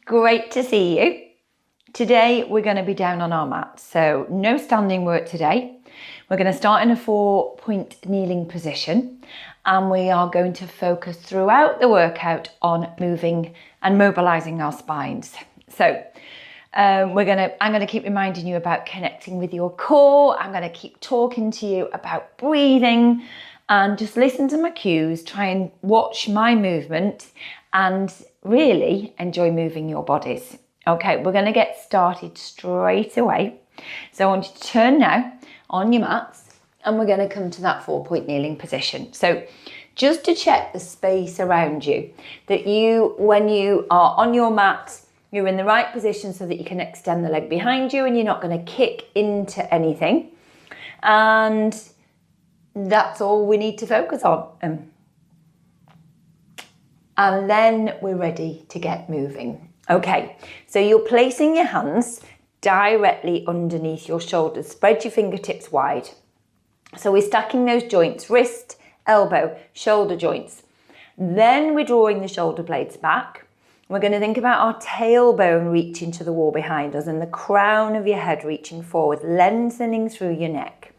Great to see you. Today we're going to be down on our mat, so no standing work today. We're going to start in a 4-point kneeling position, and we are going to focus throughout the workout on moving and mobilizing our spines. So I'm going to keep reminding you about connecting with your core. I'm going to keep talking to you about breathing, and just listen to my cues, try and watch my movement and really enjoy moving your bodies. Okay, we're going to get started straight away. So I want you to turn now on your mats, and we're going to come to that 4-point kneeling position. So just to check the space around you, that when you are on your mat, you're in the right position so that you can extend the leg behind you and you're not going to kick into anything. And that's all we need to focus on. And then we're ready to get moving. Okay, so you're placing your hands directly underneath your shoulders. Spread your fingertips wide. So we're stacking those joints, wrist, elbow, shoulder joints. Then we're drawing the shoulder blades back. We're going to think about our tailbone reaching to the wall behind us and the crown of your head reaching forward, lengthening through your neck.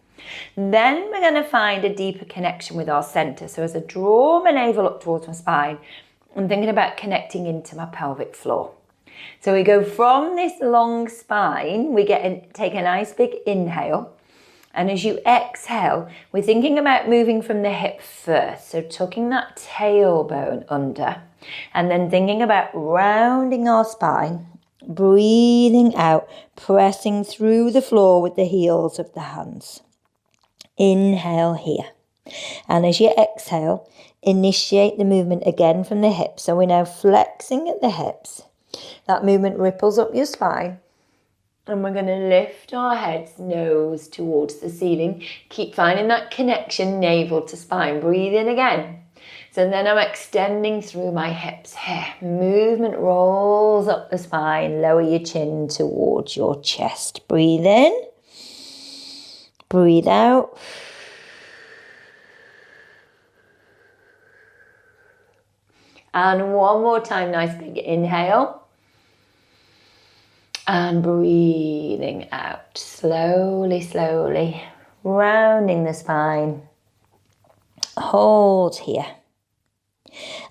Then we're going to find a deeper connection with our center. So as I draw my navel up towards my spine, I'm thinking about connecting into my pelvic floor. So we go from this long spine, we take a nice big inhale. And as you exhale, we're thinking about moving from the hip first. So tucking that tailbone under, and then thinking about rounding our spine, breathing out, pressing through the floor with the heels of the hands. Inhale here. And as you exhale, initiate the movement again from the hips. So we're now flexing at the hips. That movement ripples up your spine. And we're going to lift our heads, nose towards the ceiling. Keep finding that connection, navel to spine. Breathe in again. So then I'm extending through my hips here. Movement rolls up the spine. Lower your chin towards your chest. Breathe in. Breathe out. And one more time, nice big inhale. And breathing out, slowly, slowly, rounding the spine. Hold here.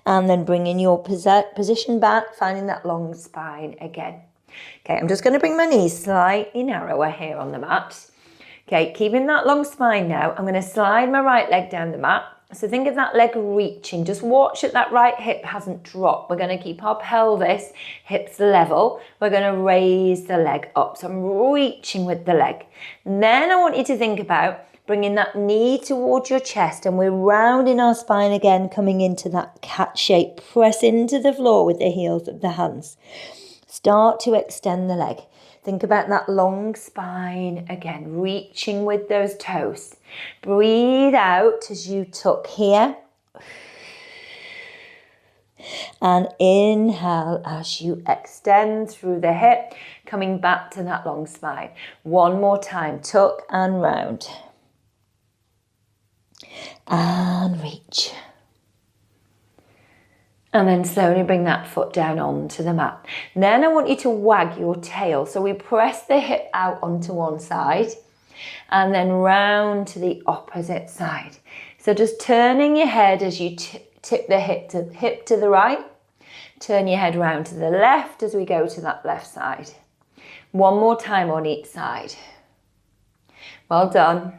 And then bringing your position back, finding that long spine again. Okay, I'm just going to bring my knees slightly narrower here on the mat. Okay, keeping that long spine now, I'm going to slide my right leg down the mat. So think of that leg reaching. Just watch that that right hip hasn't dropped. We're going to keep our pelvis, hips level. We're going to raise the leg up. So I'm reaching with the leg. And then I want you to think about bringing that knee towards your chest, and we're rounding our spine again, coming into that cat shape. Press into the floor with the heels of the hands. Start to extend the leg. Think about that long spine again, reaching with those toes. Breathe out as you tuck here. And inhale as you extend through the hip, coming back to that long spine. One more time, tuck and round. And reach. And then slowly bring that foot down onto the mat. Then I want you to wag your tail. So we press the hip out onto one side and then round to the opposite side. So just turning your head as you tip the hip to the right. Turn your head round to the left as we go to that left side. One more time on each side. Well done.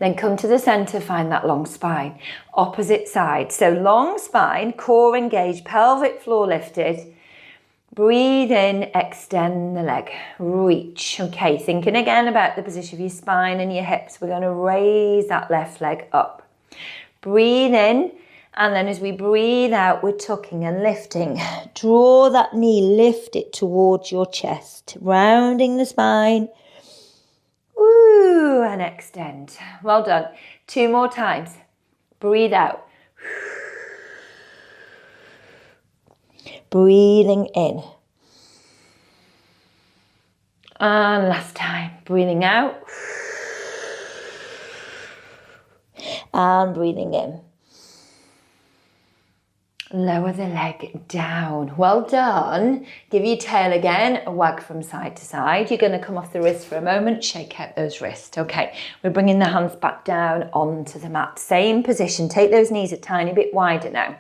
Then come to the center, find that long spine. Opposite side. So long spine, core engaged, pelvic floor lifted. Breathe in, extend the leg, reach. Okay, thinking again about the position of your spine and your hips. We're going to raise that left leg up. Breathe in, and then as we breathe out, we're tucking and lifting. Draw that knee, lift it towards your chest, rounding the spine. Woo, and extend. Well done. 2 more times. Breathe out. Breathing in. And last time. Breathing out. And breathing in. Lower the leg down. Well done. Give your tail again a wag from side to side. You're going to come off the wrist for a moment, shake out those wrists. Okay, we're bringing the hands back down onto the mat. Same position. Take those knees a tiny bit wider now.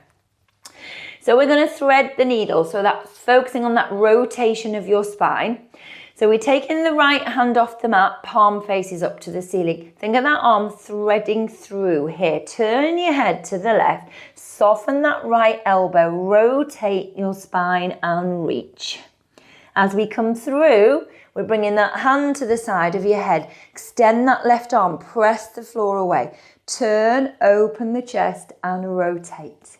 So we're going to thread the needle. So that's focusing on that rotation of your spine. So we're taking the right hand off the mat, palm faces up to the ceiling. Think of that arm threading through here. Turn your head to the left, soften that right elbow, rotate your spine and reach. As we come through, we're bringing that hand to the side of your head. Extend that left arm, press the floor away. Turn, open the chest and rotate.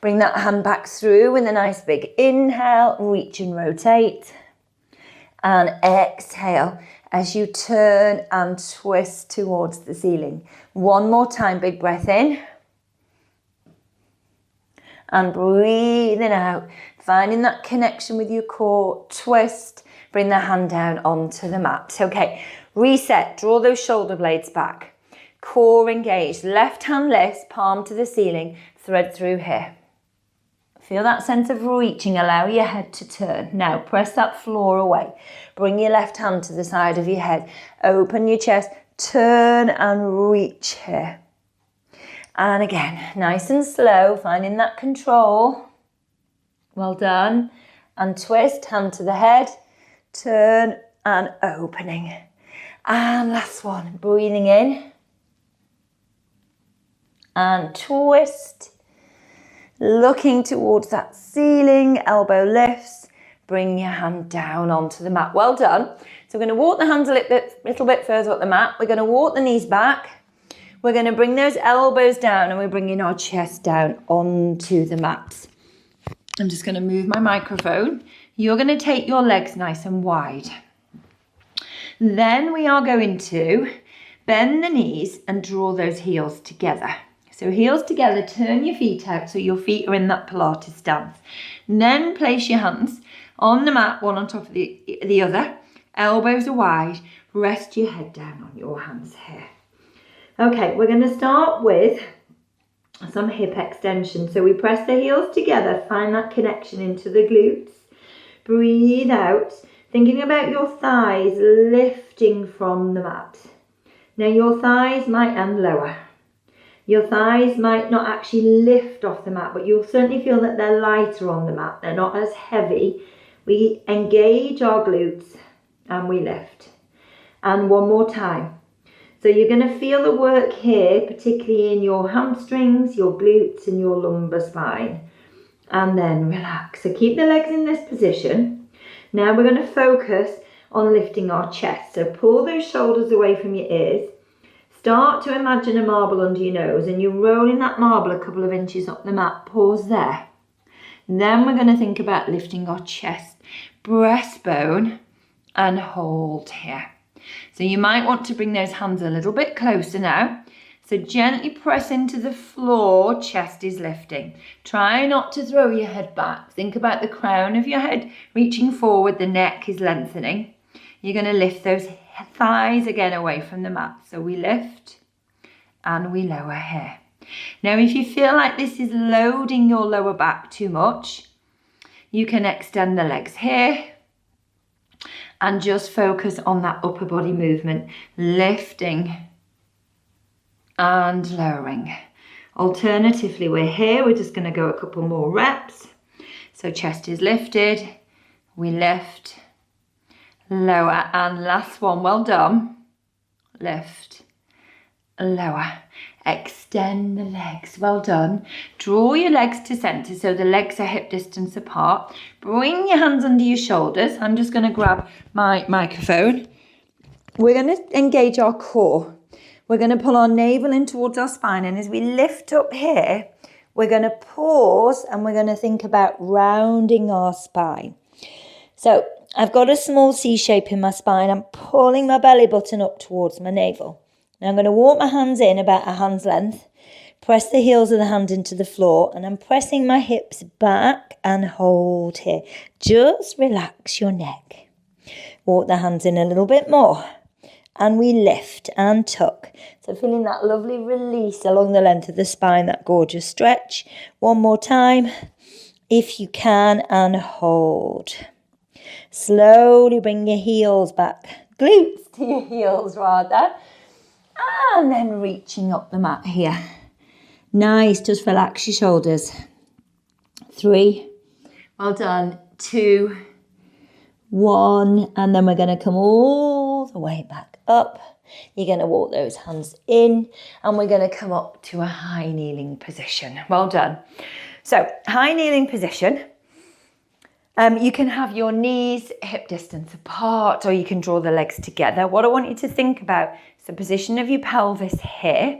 Bring that hand back through with a nice big inhale, reach and rotate. And exhale as you turn and twist towards the ceiling. One more time, big breath in. And breathing out, finding that connection with your core, twist, bring the hand down onto the mat. Okay, reset, draw those shoulder blades back. Core engaged, left hand lifts, palm to the ceiling, thread through here. Feel that sense of reaching, allow your head to turn. Now press that floor away. Bring your left hand to the side of your head. Open your chest, turn and reach here. And again, nice and slow, finding that control. Well done. And twist, hand to the head, turn and opening. And last one, breathing in. And twist. Looking towards that ceiling, elbow lifts, bring your hand down onto the mat. Well done. So we're going to walk the hands a little bit further up the mat. We're going to walk the knees back. We're going to bring those elbows down and we're bringing our chest down onto the mat. I'm just going to move my microphone. You're going to take your legs nice and wide. Then we are going to bend the knees and draw those heels together. So heels together, turn your feet out so your feet are in that Pilates stance. And then place your hands on the mat, one on top of the other. Elbows are wide. Rest your head down on your hands here. Okay, we're going to start with some hip extension. So we press the heels together, find that connection into the glutes. Breathe out, thinking about your thighs lifting from the mat. Now your thighs might end lower. Your thighs might not actually lift off the mat, but you'll certainly feel that they're lighter on the mat. They're not as heavy. We engage our glutes and we lift. And one more time. So you're going to feel the work here, particularly in your hamstrings, your glutes and your lumbar spine. And then relax. So keep the legs in this position. Now we're going to focus on lifting our chest. So pull those shoulders away from your ears. Start to imagine a marble under your nose and you're rolling that marble a couple of inches up the mat. Pause there. Then we're going to think about lifting our chest, breastbone and hold here. So you might want to bring those hands a little bit closer now. So gently press into the floor, chest is lifting. Try not to throw your head back. Think about the crown of your head reaching forward, the neck is lengthening. You're going to lift those thighs again away from the mat. So we lift and we lower here. Now if you feel like this is loading your lower back too much, you can extend the legs here and just focus on that upper body movement, lifting and lowering. Alternatively, we're here, we're just going to go a couple more reps. So chest is lifted, we lift, lower, and last one, well done. Lift, lower, extend the legs, well done. Draw your legs to center so the legs are hip distance apart. Bring your hands under your shoulders. I'm just going to grab my microphone. We're going to engage our core. We're going to pull our navel in towards our spine, and as we lift up here, we're going to pause and we're going to think about rounding our spine. So I've got a small C shape in my spine. I'm pulling my belly button up towards my navel. Now I'm going to walk my hands in about a hand's length, press the heels of the hand into the floor, and I'm pressing my hips back and hold here. Just relax your neck. Walk the hands in a little bit more and we lift and tuck. So feeling that lovely release along the length of the spine, that gorgeous stretch. One more time, if you can, and hold. Slowly bring your heels back, glutes to your heels rather, and then reaching up the mat here. Nice, just relax your shoulders. 3, well done, 2, 1, and then we're going to come all the way back up. You're going to walk those hands in, and we're going to come up to a high kneeling position. Well done. So high kneeling position. You can have your knees hip distance apart, or you can draw the legs together. What I want you to think about is the position of your pelvis here.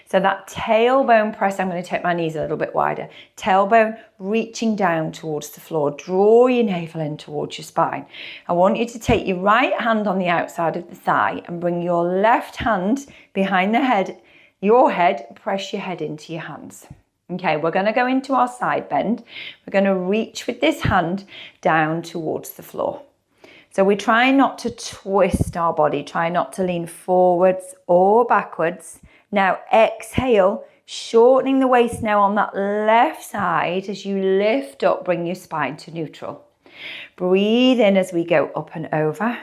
So that tailbone press, I'm going to take my knees a little bit wider. Tailbone reaching down towards the floor. Draw your navel in towards your spine. I want you to take your right hand on the outside of the thigh and bring your left hand behind the head, your head, press your head into your hands. Okay, we're going to go into our side bend. We're going to reach with this hand down towards the floor. So we try not to twist our body, try not to lean forwards or backwards. Now exhale, shortening the waist now on that left side as you lift up, bring your spine to neutral. Breathe in as we go up and over.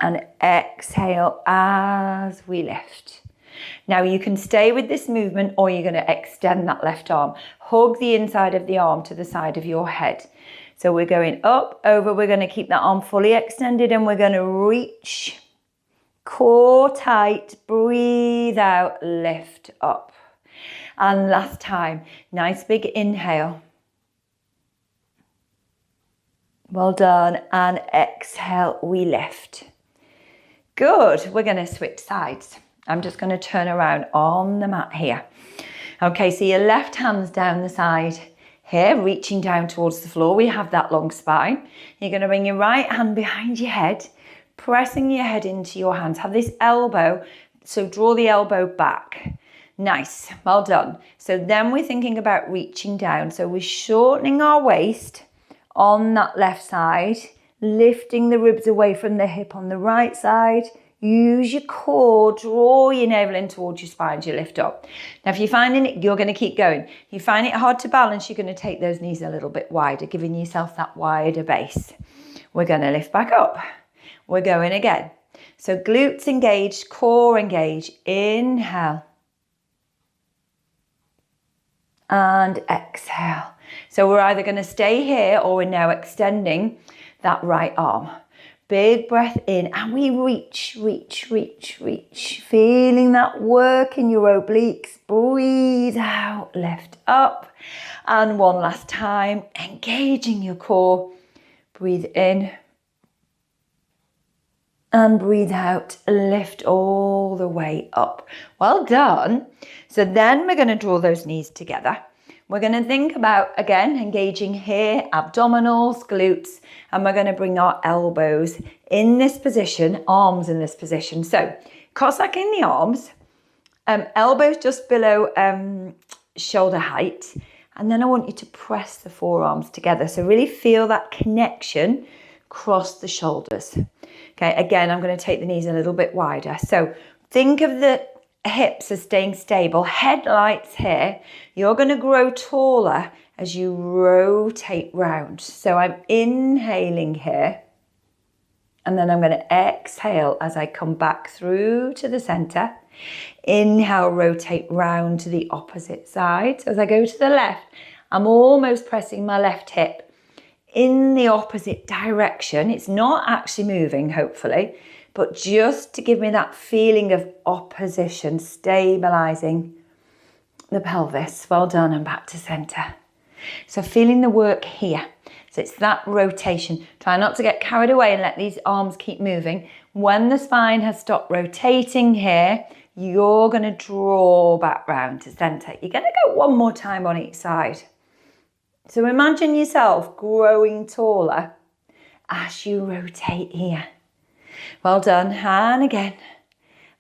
And exhale as we lift. Now you can stay with this movement, or you're going to extend that left arm. Hug the inside of the arm to the side of your head. So we're going up, over, we're going to keep that arm fully extended, and we're going to reach. Core tight, breathe out, lift up. And last time, nice big inhale. Well done. And exhale, we lift. Good. We're going to switch sides. I'm just going to turn around on the mat here. Okay, so your left hand's down the side here, reaching down towards the floor. We have that long spine. You're going to bring your right hand behind your head, pressing your head into your hands. Have this elbow, so draw the elbow back. Nice, well done. So then we're thinking about reaching down. So we're shortening our waist on that left side, lifting the ribs away from the hip on the right side. Use your core, draw your navel in towards your spine as you lift up. Now if you're finding it, you're going to keep going. If you find it hard to balance, you're going to take those knees a little bit wider, giving yourself that wider base. We're going to lift back up. We're going again. So glutes engaged, core engaged. Inhale. And exhale. So we're either going to stay here, or we're now extending that right arm. Big breath in, and we reach, reach, reach, reach. Feeling that work in your obliques. Breathe out, lift up. And one last time, engaging your core. Breathe in. And breathe out, lift all the way up. Well done. So then we're going to draw those knees together. We're going to think about, again, engaging here, abdominals, glutes, and we're going to bring our elbows in this position, arms in this position. So Cossack in the arms, elbows just below shoulder height. And then I want you to press the forearms together. So really feel that connection across the shoulders. Okay, again, I'm going to take the knees a little bit wider. So think of the hips as staying stable. Headlights here. You're going to grow taller as you rotate round. So I'm inhaling here. And then I'm going to exhale as I come back through to the center. Inhale, rotate round to the opposite side. So as I go to the left, I'm almost pressing my left hip in the opposite direction. It's not actually moving, hopefully, but just to give me that feeling of opposition, stabilizing the pelvis. Well done, and back to center. So feeling the work here. So it's that rotation. Try not to get carried away and let these arms keep moving. When the spine has stopped rotating here, you're going to draw back round to center. You're going to go one more time on each side. So imagine yourself growing taller as you rotate here. Well done. And again,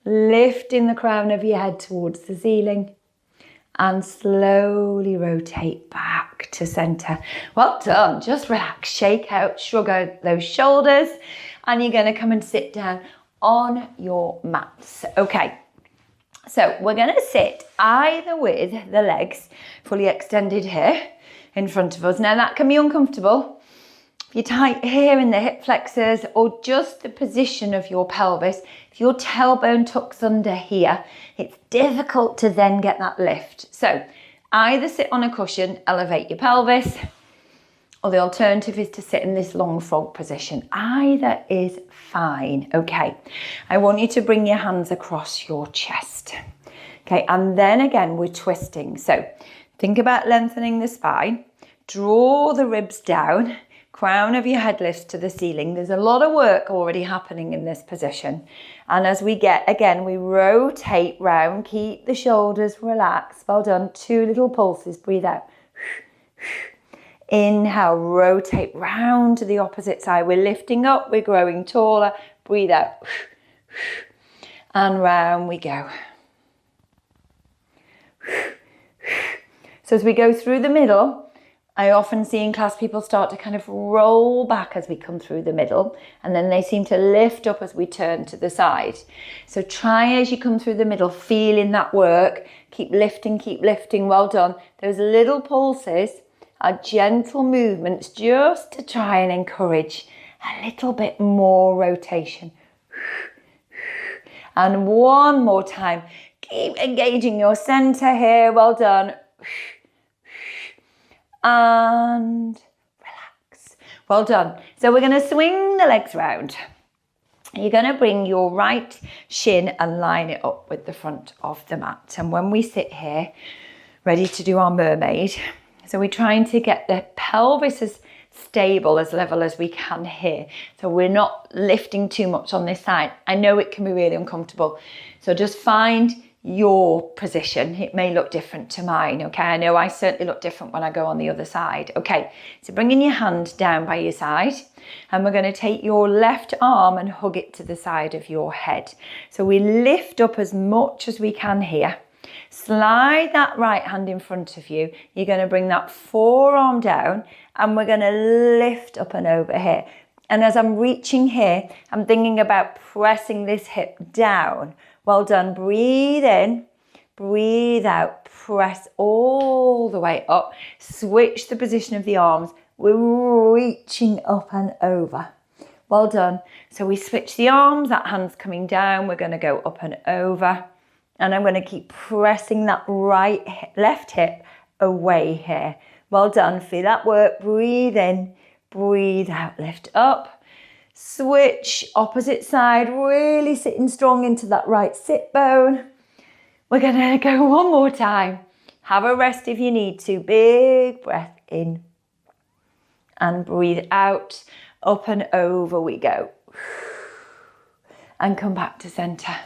lifting the crown of your head towards the ceiling and slowly rotate back to center. Well done. Just relax, shake out, shrug out those shoulders. and you're going to come and sit down on your mats. Okay, so we're going to sit either with the legs fully extended here in front of us. Now that can be uncomfortable if you're tight here in the hip flexors, or just the position of your pelvis. If your tailbone tucks under here, it's difficult to then get that lift. So either sit on a cushion, elevate your pelvis, or the alternative is to sit in this long frog position. Either is fine. Okay, I want you to bring your hands across your chest. Okay, and then again, we're twisting. So think about lengthening the spine, draw the ribs down, crown of your head lifts to the ceiling. There's a lot of work already happening in this position. And as we get, again, we rotate round, keep the shoulders relaxed. Well done. 2 little pulses, breathe out. Inhale, rotate round to the opposite side. We're lifting up, we're growing taller. Breathe out. And round we go. So as we go through the middle, I often see in class people start to kind of roll back as we come through the middle, and then they seem to lift up as we turn to the side. So try as you come through the middle, feeling that work. Keep lifting, well done. Those little pulses are gentle movements just to try and encourage a little bit more rotation. And one more time. Keep engaging your center here, well done. And relax. Well done. So we're going to swing the legs round. You're going to bring your right shin and line it up with the front of the mat. And when we sit here, ready to do our mermaid, so we're trying to get the pelvis as stable, as level as we can here. So we're not lifting too much on this side. I know it can be really uncomfortable. So just find your position. It may look different to mine, okay? I know I certainly look different when I go on the other side. Okay, so bringing your hand down by your side, and we're going to take your left arm and hug it to the side of your head. So we lift up as much as we can here. Slide that right hand in front of you. You're going to bring that forearm down, and we're going to lift up and over here. And as I'm reaching here, I'm thinking about pressing this hip down. Well done. Breathe in, breathe out, press all the way up. Switch the position of the arms. We're reaching up and over. Well done. So we switch the arms, that hand's coming down. We're going to go up and over. And I'm going to keep pressing that left hip away here. Well done. Feel that work. Breathe in, breathe out, lift up. Switch, opposite side, really sitting strong into that right sit bone. We're going to go one more time. Have a rest if you need to. Big breath in and breathe out. Up and over we go. And come back to center.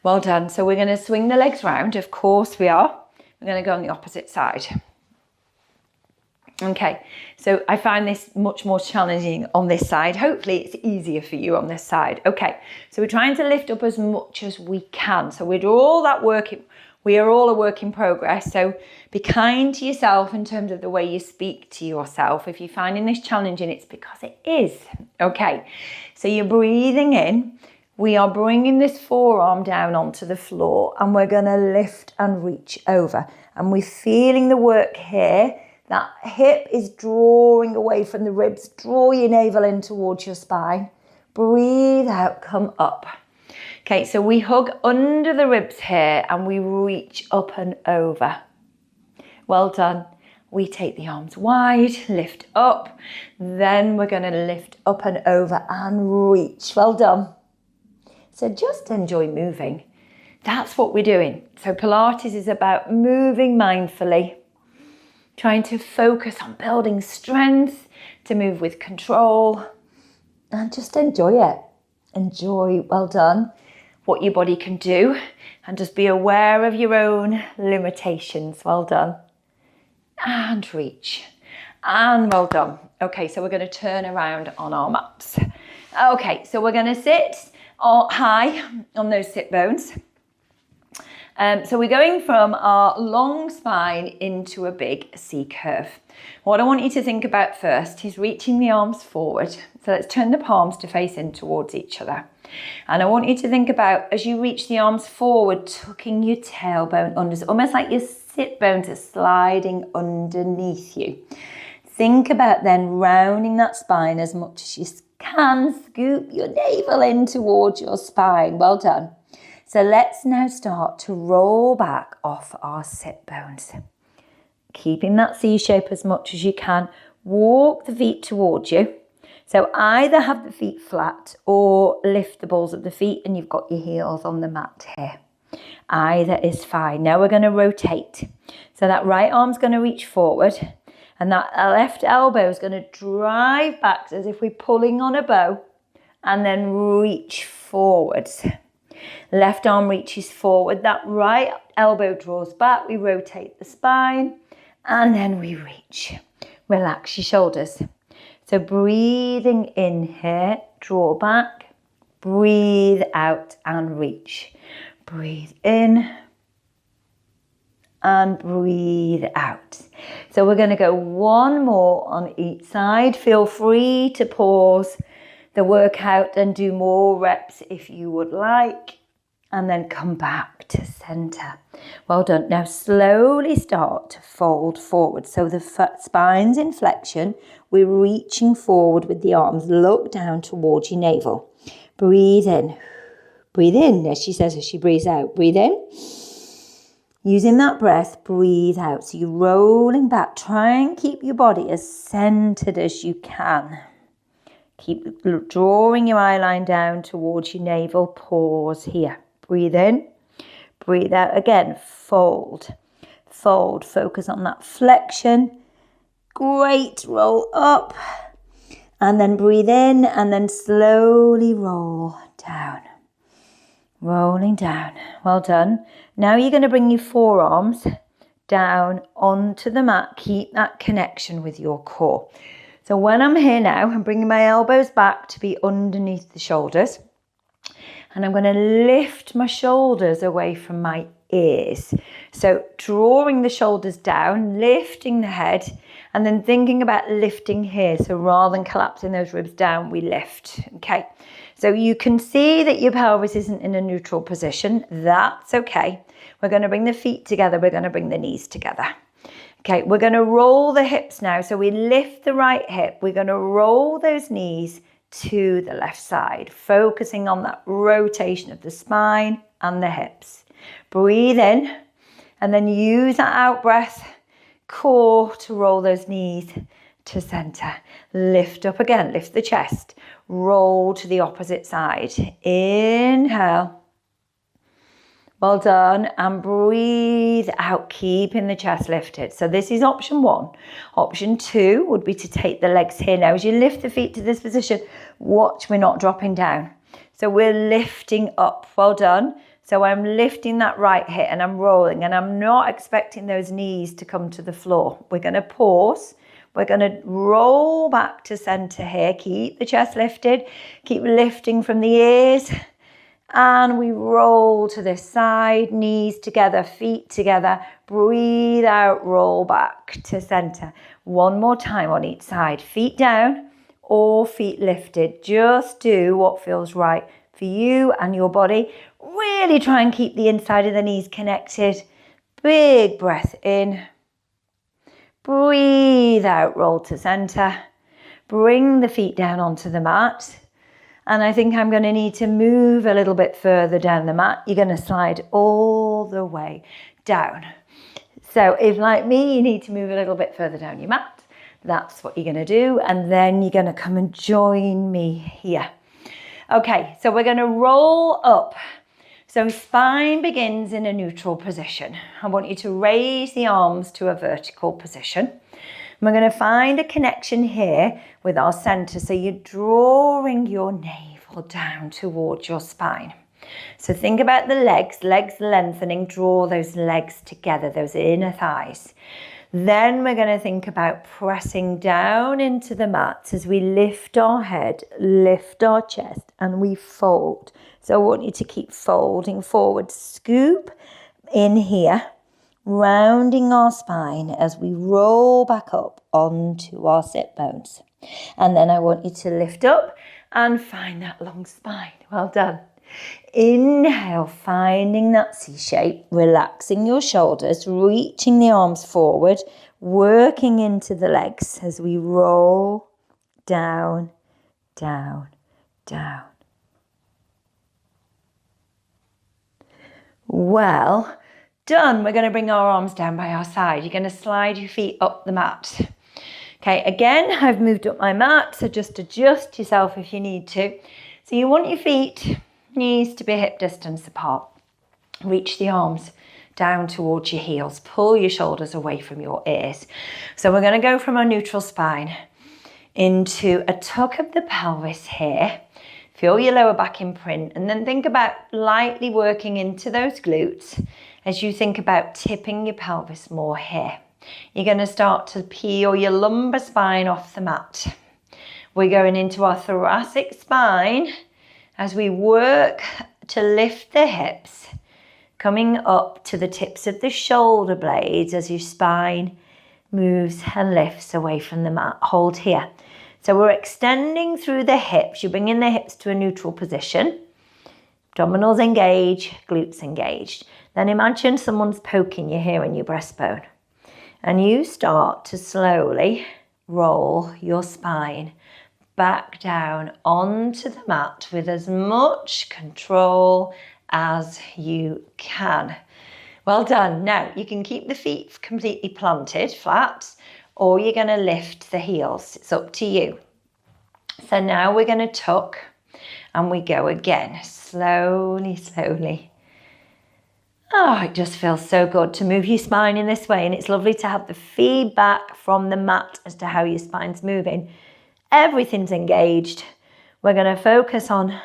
Well done. So we're going to swing the legs round. Of course we are. We're going to go on the opposite side. Okay, so I find this much more challenging on this side. Hopefully it's easier for you on this side. Okay, so we're trying to lift up as much as we can. So we do all that work. We are all a work in progress. So be kind to yourself in terms of the way you speak to yourself. If you're finding this challenging, it's because it is. Okay, so you're breathing in. We are bringing this forearm down onto the floor, and we're going to lift and reach over. And we're feeling the work here. That hip is drawing away from the ribs. Draw your navel in towards your spine. Breathe out, come up. Okay, so we hug under the ribs here and we reach up and over. Well done. We take the arms wide, lift up. Then we're going to lift up and over and reach. Well done. So just enjoy moving. That's what we're doing. So Pilates is about moving mindfully. Trying to focus on building strength, to move with control, and just enjoy it. Enjoy, well done, what your body can do, and just be aware of your own limitations. Well done. And reach. And well done. Okay, so we're going to turn around on our mats. Okay, so we're going to sit high on those sit bones. So we're going from our long spine into a big C curve. What I want you to think about first is reaching the arms forward. So let's turn the palms to face in towards each other. And I want you to think about, as you reach the arms forward, tucking your tailbone under, almost like your sit bones are sliding underneath you. Think about then rounding that spine as much as you can. Scoop your navel in towards your spine. Well done. So let's now start to roll back off our sit bones. Keeping that C shape as much as you can. Walk the feet towards you. So either have the feet flat or lift the balls of the feet and you've got your heels on the mat here. Either is fine. Now we're going to rotate. So that right arm's going to reach forward and that left elbow is going to drive back as if we're pulling on a bow and then reach forwards. Left arm reaches forward. That right elbow draws back. We rotate the spine and then we reach. Relax your shoulders. So breathing in here, draw back, breathe out and reach. Breathe in and breathe out. So we're going to go one more on each side. Feel free to pause the workout and do more reps if you would like. And then come back to center. Well done. Now slowly start to fold forward. So the spine's in flexion. We're reaching forward with the arms. Look down towards your navel. Breathe in. Breathe in, as she says as she breathes out. Breathe in. Using that breath, breathe out. So you're rolling back. Try and keep your body as centered as you can. Keep drawing your eye line down towards your navel. Pause here. Breathe in, breathe out again, fold, fold, focus on that flexion, great, roll up, and then breathe in and then slowly roll down, rolling down, well done. Now you're going to bring your forearms down onto the mat, keep that connection with your core. So when I'm here now, I'm bringing my elbows back to be underneath the shoulders. And I'm going to lift my shoulders away from my ears. So drawing the shoulders down, lifting the head, and then thinking about lifting here. So rather than collapsing those ribs down, we lift. Okay. So you can see that your pelvis isn't in a neutral position. That's okay. We're going to bring the feet together. We're going to bring the knees together. Okay. We're going to roll the hips now. So we lift the right hip. We're going to roll those knees to the left side, focusing on that rotation of the spine and the hips. Breathe in and then use that out breath, core to roll those knees to center. Lift up again, lift the chest, roll to the opposite side. Inhale. Well done. And breathe out, keeping the chest lifted. So this is option one. Option two would be to take the legs here. Now, as you lift the feet to this position, watch we're not dropping down. So we're lifting up. Well done. So I'm lifting that right hip and I'm rolling and I'm not expecting those knees to come to the floor. We're going to pause. We're going to roll back to center here. Keep the chest lifted. Keep lifting from the ears. And we roll to this side, knees together, feet together. Breathe out, roll back to center. One more time on each side. Feet down or feet lifted. Just do what feels right for you and your body. Really try and keep the inside of the knees connected. Big breath in. Breathe out, roll to center. Bring the feet down onto the mat. And I think I'm going to need to move a little bit further down the mat. You're going to slide all the way down. So if, like me, you need to move a little bit further down your mat, that's what you're going to do. And then you're going to come and join me here. Okay, so we're going to roll up. So spine begins in a neutral position. I want you to raise the arms to a vertical position. We're going to find a connection here with our center. So you're drawing your navel down towards your spine. So think about the legs lengthening, draw those legs together, those inner thighs. Then we're going to think about pressing down into the mat as we lift our head, lift our chest, and we fold. So I want you to keep folding forward, scoop in here, rounding our spine as we roll back up onto our sit bones. And then I want you to lift up and find that long spine. Well done. Inhale, finding that C shape, relaxing your shoulders, reaching the arms forward, working into the legs as we roll down, down, down. Well done. We're going to bring our arms down by our side. You're going to slide your feet up the mat. Okay, again, I've moved up my mat, so just adjust yourself if you need to. So you want your feet, knees to be hip distance apart. Reach the arms down towards your heels. Pull your shoulders away from your ears. So we're going to go from our neutral spine into a tuck of the pelvis here. Feel your lower back imprint, and then think about lightly working into those glutes as you think about tipping your pelvis more here. You're going to start to peel your lumbar spine off the mat. We're going into our thoracic spine as we work to lift the hips, coming up to the tips of the shoulder blades as your spine moves and lifts away from the mat. Hold here. So we're extending through the hips. You're bringing the hips to a neutral position. Abdominals engaged, glutes engaged. Then imagine someone's poking you here in your breastbone. And you start to slowly roll your spine back down onto the mat with as much control as you can. Well done. Now you can keep the feet completely planted, flat, or you're going to lift the heels. It's up to you. So now we're going to tuck and we go again, slowly, slowly. Oh, it just feels so good to move your spine in this way, and it's lovely to have the feedback from the mat as to how your spine's moving. Everything's engaged. We're going to focus on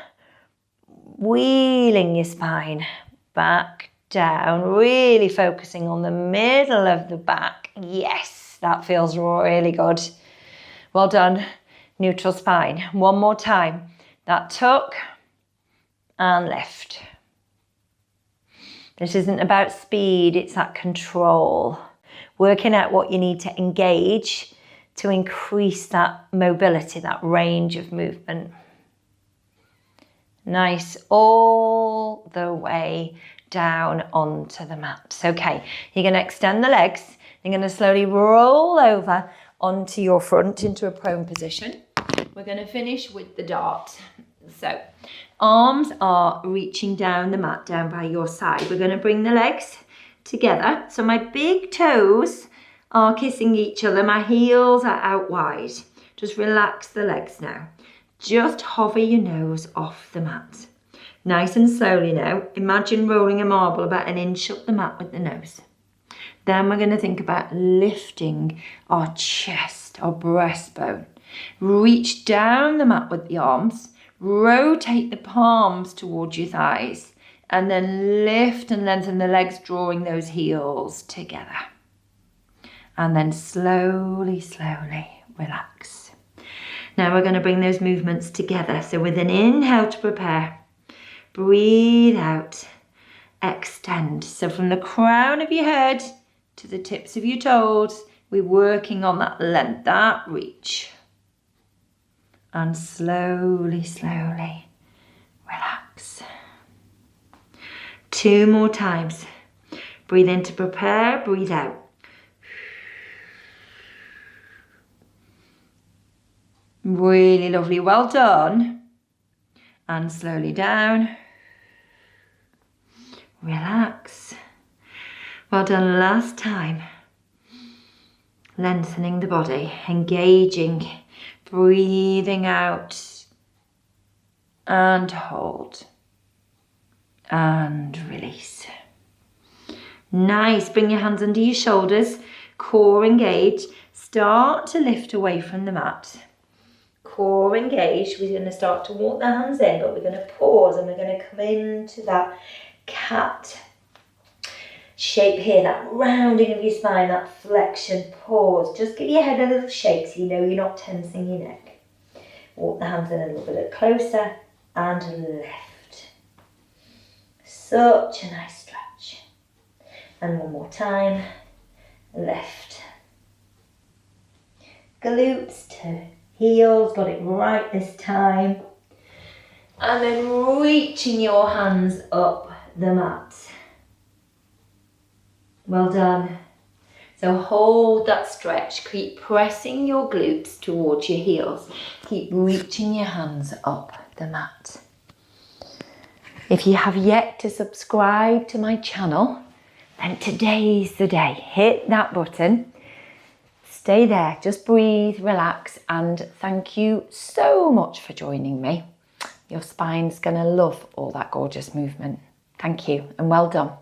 wheeling your spine back down, really focusing on the middle of the back. Yes, that feels really good. Well done. Neutral spine. One more time. That tuck and lift. This isn't about speed, it's that control. Working out what you need to engage to increase that mobility, that range of movement. Nice, all the way down onto the mat. Okay, you're going to extend the legs. You're going to slowly roll over onto your front into a prone position. We're going to finish with the dart. So, arms are reaching down the mat, down by your side. We're going to bring the legs together. So my big toes are kissing each other. My heels are out wide. Just relax the legs now. Just hover your nose off the mat. Nice and slowly now. Imagine rolling a marble about an inch up the mat with the nose. Then we're going to think about lifting our chest, our breastbone. Reach down the mat with the arms. Rotate the palms towards your thighs. And then lift and lengthen the legs, drawing those heels together. And then slowly, slowly relax. Now we're going to bring those movements together. So with an inhale to prepare, breathe out, extend. So from the crown of your head to the tips of your toes, we're working on that length, that reach. And slowly, slowly relax. 2 more times. Breathe in to prepare, breathe out. Really lovely, well done. And slowly down. Relax. Well done, last time. Lengthening the body, engaging, breathing out. And hold. And release. Nice, bring your hands under your shoulders, core engaged. Start to lift away from the mat. Core engaged. We're going to start to walk the hands in, but we're going to pause and we're going to come into that cat shape here, that rounding of your spine, that flexion. Pause. Just give your head a little shake so you know you're not tensing your neck. Walk the hands in a little bit closer and lift. Such a nice stretch. And one more time, lift. Glutes to heels, got it right this time. And then reaching your hands up the mat. Well done. So hold that stretch, keep pressing your glutes towards your heels. Keep reaching your hands up the mat. If you have yet to subscribe to my channel, then today's the day. Hit that button. Stay there, just breathe, relax, and thank you so much for joining me. Your spine's gonna love all that gorgeous movement. Thank you, and well done.